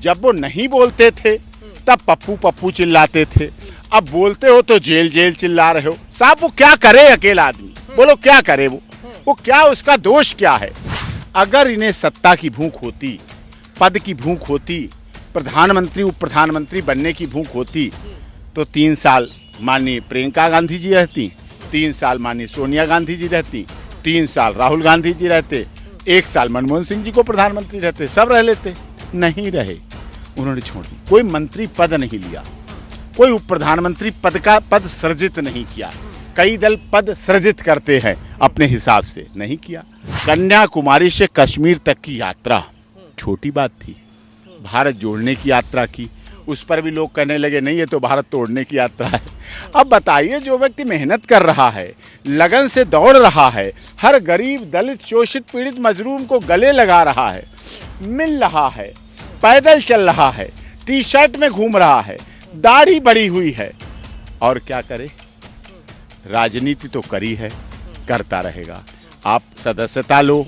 जब वो नहीं बोलते थे तब पप्पू पप्पू चिल्लाते थे, अब बोलते हो तो जेल जेल चिल्ला रहे हो। साहब वो क्या करे अकेला आदमी, बोलो क्या करे वो क्या, उसका दोष क्या है? अगर इन्हें सत्ता की भूख होती, पद की भूख होती, प्रधानमंत्री उप प्रधानमंत्री बनने की भूख होती तो 3 साल माननीय प्रियंका गांधी जी रहती, 3 साल माननीय सोनिया गांधी जी रहती, 3 साल राहुल गांधी जी रहते, 1 साल मनमोहन सिंह जी को प्रधानमंत्री रहते, सब रह लेते। नहीं रहे, उन्होंने छोड़ दी। कोई मंत्री पद नहीं लिया, कोई उप प्रधानमंत्री पद सृजित नहीं किया। कई दल पद सृजित करते हैं अपने हिसाब से, नहीं किया। कन्याकुमारी से कश्मीर तक की यात्रा छोटी बात थी, भारत जोड़ने की यात्रा की, उस पर भी लोग कहने लगे नहीं ये तो भारत तोड़ने की यात्रा है। अब बताइए, जो व्यक्ति मेहनत कर रहा है, लगन से दौड़ रहा है, हर गरीब दलित शोषित पीड़ित मजलूम को गले लगा रहा है, मिल रहा है, पैदल चल रहा है, टी शर्ट में घूम रहा है, दाढ़ी बड़ी हुई है, और क्या करे? राजनीति तो करी है, करता रहेगा। आप सदस्यता लो,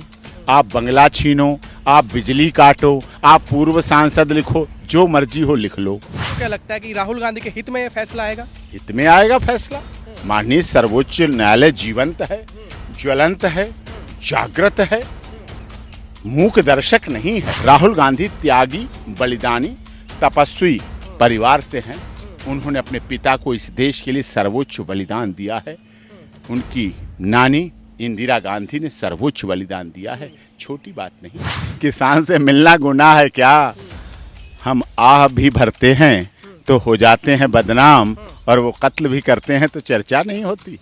आप बंगला छीनो, आप बिजली काटो, आप पूर्व सांसद लिखो, जो मर्जी हो लिख लो। तो क्या लगता है कि राहुल गांधी के हित में ये फैसला आएगा? हित में आएगा फैसला। माननीय सर्वोच्च न्यायालय जीवंत है, ज्वलंत है, जागृत है, मूक दर्शक नहीं है। राहुल गांधी त्यागी, बलिदानी, तपस्वी परिवार से हैं। उन्होंने अपने पिता को इस देश के लिए सर्वोच्च बलिदान दिया है। उनकी नानी इंदिरा गांधी ने सर्वोच्च बलिदान दिया है, छोटी बात नहीं। किसान से मिलना गुनाह है क्या? हम आह भी भरते हैं तो हो जाते हैं बदनाम, और वो कत्ल भी करते हैं तो चर्चा नहीं होती।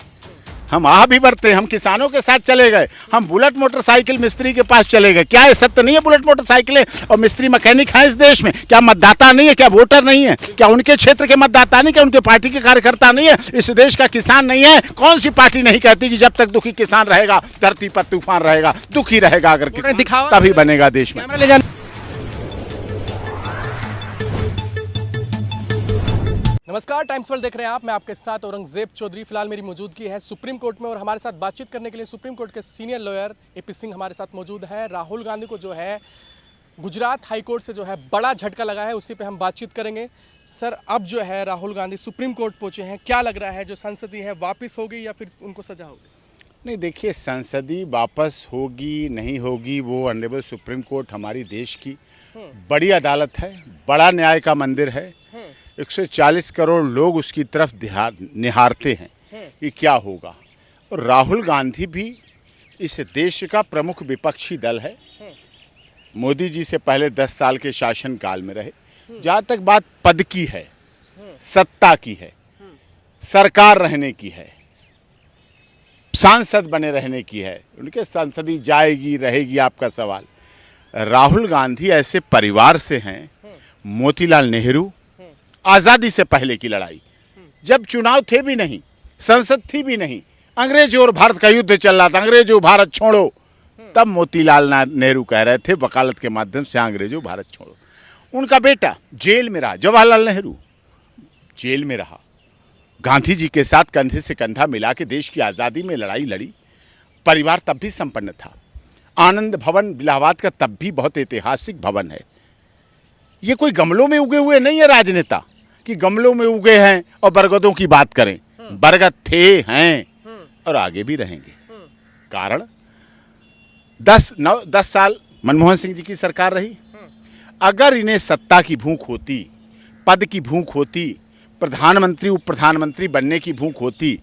हम आह भी भरते हैं, हम किसानों के साथ चले गए, हम बुलेट मोटरसाइकिल मिस्त्री के पास चले गए। क्या ये सत्य नहीं है? बुलेट मोटरसाइकिलें और मिस्त्री मैकेनिक हैं इस देश में? क्या मतदाता नहीं है? क्या वोटर नहीं है? क्या उनके क्षेत्र के मतदाता नहीं? क्या उनके पार्टी के कार्यकर्ता नहीं है? इस देश का किसान नहीं है? कौन सी पार्टी नहीं कहती कि जब तक दुखी किसान रहेगा धरती पर तूफान रहेगा? दुखी रहेगा अगर किसान, तभी बनेगा देश में। नमस्कार, टाइम्स वर्ल्ड देख रहे हैं आप। मैं आपके साथ औरंगजेब चौधरी। फिलहाल मेरी मौजूदगी है सुप्रीम कोर्ट में, और हमारे साथ बातचीत करने के लिए सुप्रीम कोर्ट के सीनियर लॉयर एपी सिंह हमारे साथ मौजूद है। राहुल गांधी को जो है गुजरात हाई कोर्ट से जो है बड़ा झटका लगा है, उसी पे हम बातचीत करेंगे। सर, अब जो है राहुल गांधी सुप्रीम कोर्ट पहुंचे हैं, क्या लग रहा है जो संसदीय है वापस होगी या फिर उनको सजा होगी? नहीं, देखिए, संसदीय वापस होगी नहीं होगी वो ऑनरेबल सुप्रीम कोर्ट हमारी देश की बड़ी अदालत है, बड़ा न्याय का मंदिर है। 140 करोड़ लोग उसकी तरफ निहारते हैं कि क्या होगा। और राहुल गांधी भी इस देश का प्रमुख विपक्षी दल है। मोदी जी से पहले 10 साल के शासनकाल में रहे। जहाँ तक बात पद की है, सत्ता की है, सरकार रहने की है, सांसद बने रहने की है, उनके संसदीय जाएगी रहेगी आपका सवाल। राहुल गांधी ऐसे परिवार से हैं, मोतीलाल नेहरू, आज़ादी से पहले की लड़ाई, जब चुनाव थे भी नहीं, संसद थी भी नहीं, अंग्रेजों और भारत का युद्ध चल रहा था, अंग्रेजों भारत छोड़ो, तब मोतीलाल नेहरू कह रहे थे वकालत के माध्यम से अंग्रेजों भारत छोड़ो। उनका बेटा जेल में रहा, जवाहरलाल नेहरू जेल में रहा, गांधी जी के साथ कंधे से कंधा मिला के देश की आज़ादी में लड़ाई लड़ी। परिवार तब भी संपन्न था। आनंद भवन इलाहाबाद का तब भी बहुत ऐतिहासिक भवन है। ये कोई गमलों में उगे हुए नहीं है राजनेता कि गमलों में उगे हैं और बरगदों की बात करें। बरगद थे, हैं और आगे भी रहेंगे। कारण 10 साल मनमोहन सिंह जी की सरकार रही। अगर इन्हें सत्ता की भूख होती, पद की भूख होती, प्रधानमंत्री उप प्रधानमंत्री बनने की भूख होती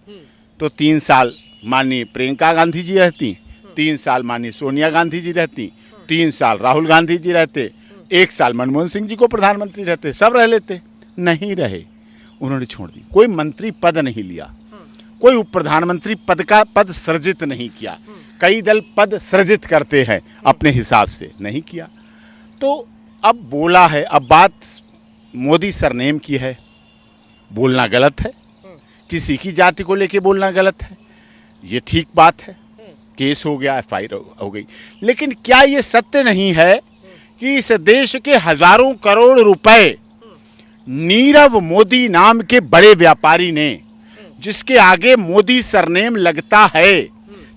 तो 3 साल माननीय प्रियंका गांधी जी रहती, 3 साल माननीय सोनिया गांधी जी रहती, 3 साल राहुल गांधी जी रहते, 1 साल मनमोहन सिंह जी को प्रधानमंत्री रहते, सब रह लेते। नहीं रहे, उन्होंने छोड़ दी। कोई मंत्री पद नहीं लिया, कोई उप प्रधानमंत्री पद सृजित नहीं किया। कई दल पद सृजित करते हैं अपने हिसाब से, नहीं किया। तो अब बोला है, अब बात मोदी सरनेम की है, बोलना गलत है, किसी की जाति को लेके बोलना गलत है, ये ठीक बात है, केस हो गया, FIR हो गई। लेकिन क्या ये सत्य नहीं है कि इस देश के हजारों करोड़ रुपए नीरव मोदी नाम के बड़े व्यापारी ने, जिसके आगे मोदी सरनेम लगता है,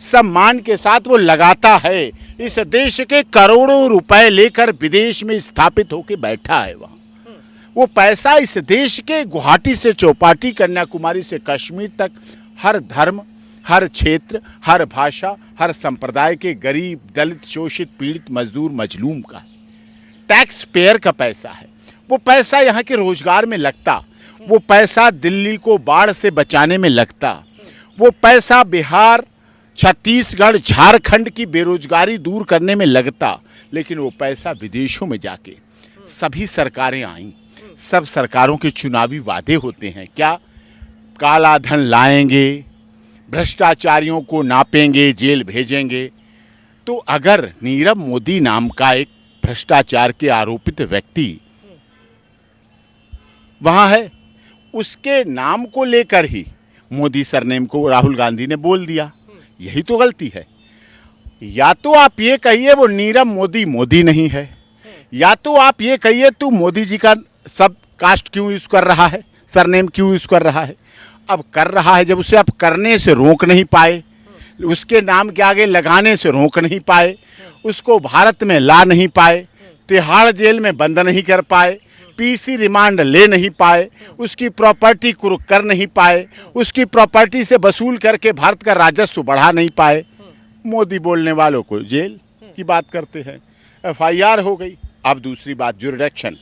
सम्मान के साथ वो लगाता है। इस देश के करोड़ों रुपए लेकर विदेश में स्थापित होकर बैठा है वहाँ। वो पैसा इस देश के गुवाहाटी से चौपाटी, कन्याकुमारी से कश्मीर तक हर धर्म, हर क्षेत्र, हर भाषा, हर संप्रदाय के गरीब, दलित, शोषित, पीड़ित, मजदूर, मजलूम का है। टैक्स पेयर का पैसा है। वो पैसा यहाँ के रोजगार में लगता, वो पैसा दिल्ली को बाढ़ से बचाने में लगता, वो पैसा बिहार, छत्तीसगढ़, झारखंड की बेरोजगारी दूर करने में लगता। लेकिन वो पैसा विदेशों में जाके सभी सरकारें आईं, सब सरकारों के चुनावी वादे होते हैं। क्या? काला धन लाएंगे, भ्रष्टाचारियों को नापेंगे, जेल भेजेंगे। तो अगर नीरव मोदी नाम का एक भ्रष्टाचार के आरोपित व्यक्ति वहां है, उसके नाम को लेकर ही मोदी सरनेम को राहुल गांधी ने बोल दिया, यही तो गलती है। या तो आप ये कहिए वो नीरव मोदी मोदी नहीं है, या तो आप ये कहिए तू मोदी जी का सब कास्ट क्यों यूज कर रहा है, सरनेम क्यों यूज कर रहा है। अब कर रहा है जब उसे आप करने से रोक नहीं पाए, उसके नाम के आगे लगाने से रोक नहीं पाए, उसको भारत में ला नहीं पाए, तिहाड़ जेल में बंद नहीं कर पाए, पीसी रिमांड ले नहीं पाए, उसकी प्रॉपर्टी कुर्क कर नहीं पाए, उसकी प्रॉपर्टी से वसूल करके भारत का राजस्व बढ़ा नहीं पाए, मोदी बोलने वालों को जेल की बात करते हैं। FIR हो गई। अब दूसरी बात, जुरिडिक्शन।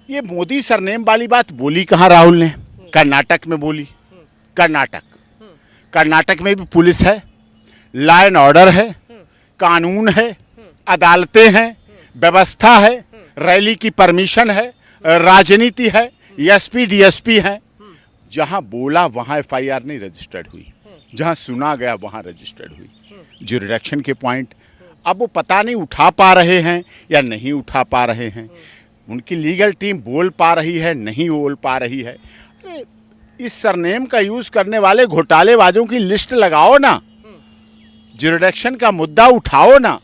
ये मोदी सरनेम वाली बात बोली कहाँ राहुल ने? कर्नाटक में बोली। कर्नाटक में भी पुलिस है, लॉ एंड ऑर्डर है, कानून है, अदालतें हैं, व्यवस्था है, रैली की परमिशन है, राजनीति है, एसपी डीएसपी है। जहां बोला वहां FIR नहीं रजिस्टर्ड हुई, जहां सुना गया वहां रजिस्टर्ड हुई। जुरिडिक्शन के पॉइंट अब वो पता नहीं उठा पा रहे हैं या नहीं उठा पा रहे हैं, उनकी लीगल टीम बोल पा रही है, नहीं बोल पा रही है। अरे इस सरनेम का यूज करने वाले घोटालेबाजों की लिस्ट लगाओ ना, जुरिडिक्शन का मुद्दा उठाओ ना,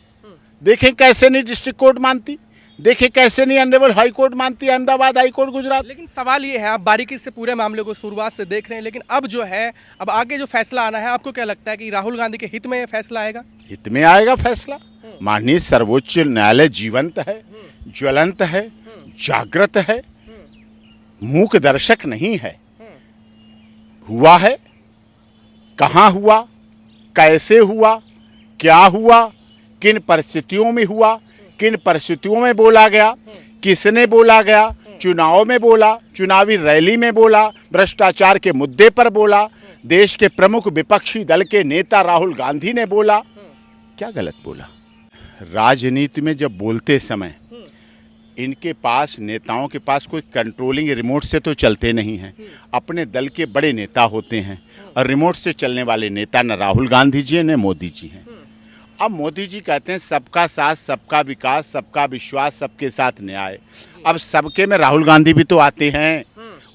देखें कैसे नहीं डिस्ट्रिक्ट कोर्ट मानती, देखें कैसे नहीं ऑनरेबल हाई कोर्ट मानती, अहमदाबाद हाई कोर्ट, गुजरात। लेकिन सवाल ये है, आप बारीकी से पूरे मामले को शुरुआत से देख रहे हैं, लेकिन अब जो है, अब आगे जो फैसला आना है, आपको क्या लगता है कि राहुल गांधी के हित में ये फैसला आएगा? हित में आएगा फैसला। माननीय सर्वोच्च न्यायालय जीवंत है, ज्वलंत है, जागृत है, मूक दर्शक नहीं है। हुआ है, कहाँ हुआ, कैसे हुआ, क्या हुआ, किन परिस्थितियों में हुआ, किन परिस्थितियों में बोला गया, किसने बोला गया, चुनाव में बोला, चुनावी रैली में बोला, भ्रष्टाचार के मुद्दे पर बोला, देश के प्रमुख विपक्षी दल के नेता राहुल गांधी ने बोला, क्या गलत बोला? राजनीति में जब बोलते समय इनके पास, नेताओं के पास कोई कंट्रोलिंग रिमोट से तो चलते नहीं हैं। अपने दल के बड़े नेता होते हैं और रिमोट से चलने वाले नेता न राहुल गांधी जी हैं न मोदी जी हैं। अब मोदी जी कहते हैं सबका साथ, सबका विकास, सबका विश्वास, सबके साथ न्याय। अब सबके में राहुल गांधी भी तो आते हैं,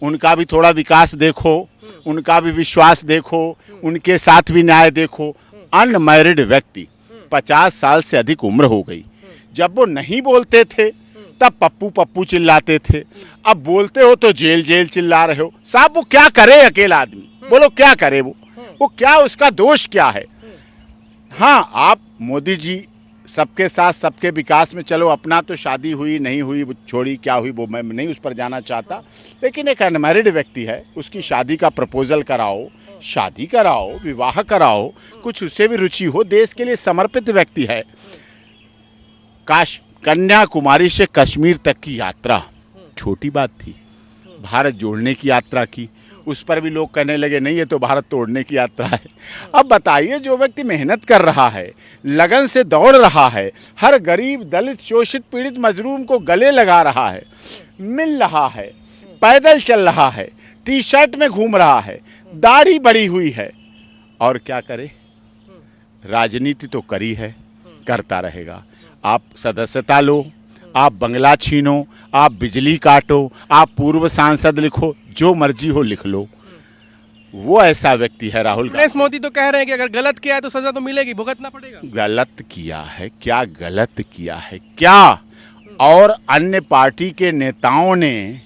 उनका भी थोड़ा विकास देखो, उनका भी विश्वास देखो, उनके साथ भी न्याय देखो। अनमैरिड व्यक्ति, 50 साल से अधिक उम्र हो गई, जब वो नहीं बोलते थे तब पप्पू पप्पू चिल्लाते थे, अब बोलते हो तो जेल जेल चिल्ला रहे हो। साहब वो क्या करे अकेला आदमी, बोलो क्या करे वो क्या, उसका दोष क्या है? हाँ, आप मोदी जी सबके साथ सबके विकास में, चलो अपना तो शादी हुई नहीं हुई छोड़ी, क्या हुई वो मैं नहीं उस पर जाना चाहता, लेकिन एक अनमैरिड व्यक्ति है, उसकी शादी का प्रपोजल कराओ, शादी कराओ, विवाह कराओ, कुछ उससे भी रुचि हो, देश के लिए समर्पित व्यक्ति है। कन्याकुमारी से कश्मीर तक की यात्रा छोटी बात थी, भारत जोड़ने की यात्रा की, उस पर भी लोग कहने लगे नहीं ये तो भारत तोड़ने की यात्रा है। अब बताइए, जो व्यक्ति मेहनत कर रहा है, लगन से दौड़ रहा है, हर गरीब, दलित, शोषित, पीड़ित, मजलूम को गले लगा रहा है, मिल रहा है, पैदल चल रहा है, टी शर्ट में घूम रहा है, दाढ़ी बढ़ी हुई है, और क्या करे? राजनीति तो करी है, करता रहेगा। आप सदस्यता लो, आप बंगला छीनो, आप बिजली काटो, आप पूर्व सांसद लिखो, जो मर्जी हो लिख लो, वो ऐसा व्यक्ति है राहुल गांधी। मोदी तो कह रहे हैं कि अगर गलत किया है तो सजा तो मिलेगी, भुगतना पड़ेगा। गलत किया है क्या? गलत किया है क्या? और अन्य पार्टी के नेताओं ने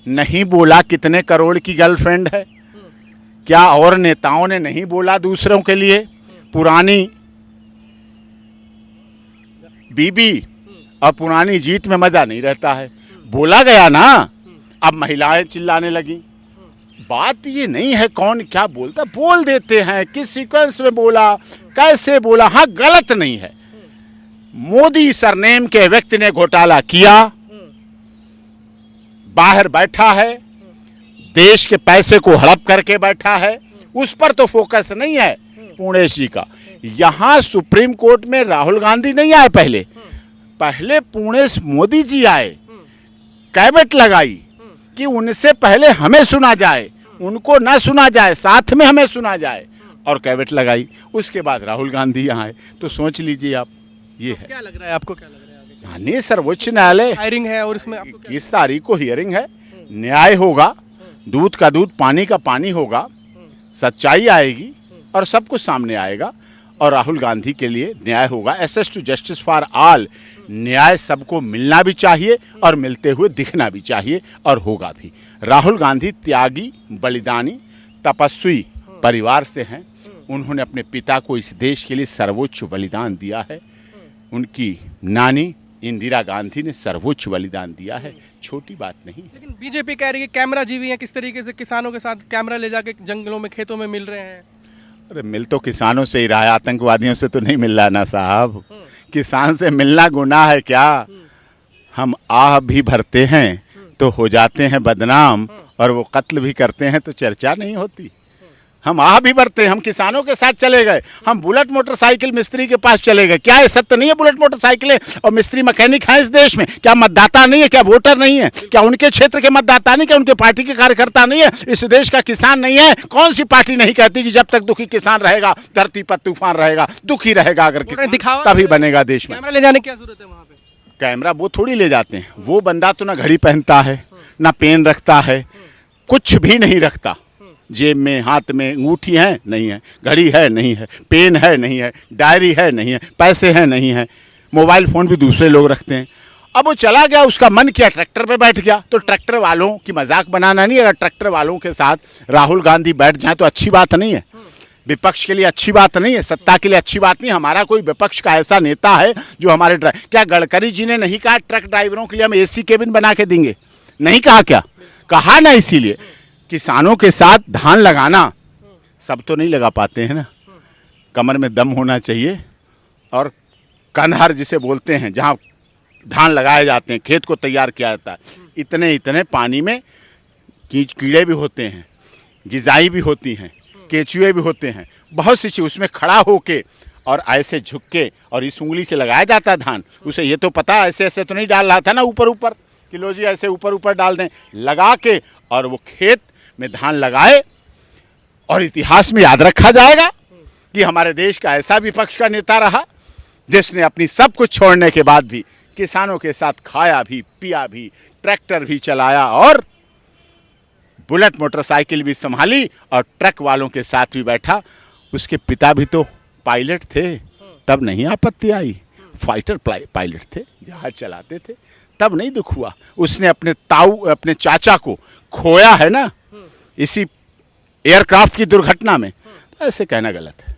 नहीं बोला कितने करोड़ की गर्लफ्रेंड है? क्या और नेताओं ने नहीं बोला दूसरों के लिए? पुरानी बीबी और पुरानी जीत में मजा नहीं रहता है। बोला गया ना, अब महिलाएं चिल्लाने लगी। बात ये नहीं है कौन क्या बोलता, बोल देते हैं किस सीक्वेंस में बोला, कैसे बोला। हाँ, गलत नहीं है। मोदी सरनेम के व्यक्ति ने घोटाला किया, बाहर बैठा है, देश के पैसे को हड़प करके बैठा है, उस पर तो फोकस नहीं है पुणेश जी का। यहां सुप्रीम कोर्ट में राहुल गांधी नहीं आए, पहले पुणेश मोदी जी आए, कैबिनेट लगाई कि उनसे पहले हमें सुना जाए, उनको ना सुना जाए, साथ में हमें सुना जाए, और कैबिनेट लगाई। उसके बाद राहुल गांधी यहाँ आए। तो सोच लीजिए आप, ये है। क्या लग रहा है आपको, क्या लग रहा है आगे? माननीय सर्वोच्च न्यायालय हायरिंग है और इसमें आपको क्या? 21 तारीख को हियरिंग है, न्याय होगा, दूध का दूध पानी का पानी होगा, सच्चाई आएगी और सब कुछ सामने आएगा, और राहुल गांधी के लिए न्याय होगा। Access to justice for all, न्याय सबको मिलना भी चाहिए और मिलते हुए दिखना भी चाहिए, और होगा भी। राहुल गांधी त्यागी, बलिदानी, तपस्वी परिवार से हैं। उन्होंने अपने पिता को इस देश के लिए सर्वोच्च बलिदान दिया है। उनकी नानी इंदिरा गांधी ने सर्वोच्च बलिदान दिया है, छोटी बात नहीं है। लेकिन बीजेपी कह रही है कैमरा जीवी है, किस तरीके से किसानों के साथ कैमरा ले जाके जंगलों में, खेतों में मिल रहे हैं। अरे मिल तो किसानों से ही रहा है, आतंकवादियों से तो नहीं मिल रहा ना साहब। किसान से मिलना गुनाह है क्या? हम आह भी भरते हैं तो हो जाते हैं बदनाम, और वो कत्ल भी करते हैं तो चर्चा नहीं होती। हम आह भी भरते हैं, हम किसानों के साथ चले गए, हम बुलेट मोटरसाइकिल मिस्त्री के पास चले गए। क्या ये सत्य नहीं है? बुलेट मोटरसाइकिलें और मिस्त्री मैकेनिक हैं इस देश में। क्या मतदाता नहीं है? क्या वोटर नहीं है? क्या उनके क्षेत्र के मतदाता नहीं? क्या उनके पार्टी के कार्यकर्ता नहीं है? इस देश का किसान नहीं है? कौन सी पार्टी नहीं कहती कि जब तक दुखी किसान रहेगा धरती पर तूफान रहेगा? दुखी रहेगा अगर किसान, दिखावा तभी बनेगा देश में। कैमरा ले जाने की क्या जरूरत है वहाँ पे? कैमरा वो थोड़ी ले जाते हैं। वो बंदा तो ना घड़ी पहनता है, ना पेन रखता है, कुछ भी नहीं रखता। जेब में, हाथ में अंगूठी है नहीं है, घड़ी है नहीं है, पेन है नहीं है, डायरी है नहीं है, पैसे हैं नहीं है, मोबाइल फ़ोन भी दूसरे लोग रखते हैं। अब वो चला गया, उसका मन किया ट्रैक्टर पे बैठ गया, तो ट्रैक्टर वालों की मजाक बनाना नहीं। अगर ट्रैक्टर वालों के साथ राहुल गांधी बैठ जाए तो अच्छी बात नहीं है, विपक्ष के लिए अच्छी बात नहीं है, सत्ता के लिए अच्छी बात नहीं। हमारा कोई विपक्ष का ऐसा नेता है जो हमारे क्या गडकरी जी ने नहीं कहा ट्रक ड्राइवरों के लिए हम एसी केबिन बना के देंगे? नहीं कहा क्या? कहा ना। इसीलिए किसानों के साथ धान लगाना, सब तो नहीं लगा पाते हैं ना, कमर में दम होना चाहिए। और कंधार जिसे बोलते हैं, जहाँ धान लगाए जाते हैं, खेत को तैयार किया जाता है, इतने इतने पानी में कीड़े भी होते हैं, गिजाई भी होती हैं, केचुए भी होते हैं, बहुत सी चीज़। उसमें खड़ा होके और ऐसे झुक के और इस उंगली से लगाया जाता है धान। उसे ये तो पता ऐसे ऐसे तो नहीं डाल रहा था ना ऊपर ऊपर, कि लो जी ऐसे ऊपर ऊपर डाल दें, लगा के और वो खेत में धान लगाए। और इतिहास में याद रखा जाएगा कि हमारे देश का ऐसा विपक्ष का नेता रहा जिसने अपनी सब कुछ छोड़ने के बाद भी किसानों के साथ खाया भी, पिया भी, ट्रैक्टर भी चलाया और बुलेट मोटरसाइकिल भी संभाली और ट्रक वालों के साथ भी बैठा। उसके पिता भी तो पायलट थे, तब नहीं आपत्ति आई। फाइटर पायलट थे, जहाज चलाते थे, तब नहीं दुख हुआ। उसने अपने चाचा को खोया है ना इसी एयरक्राफ्ट की दुर्घटना में। तो ऐसे कहना गलत है।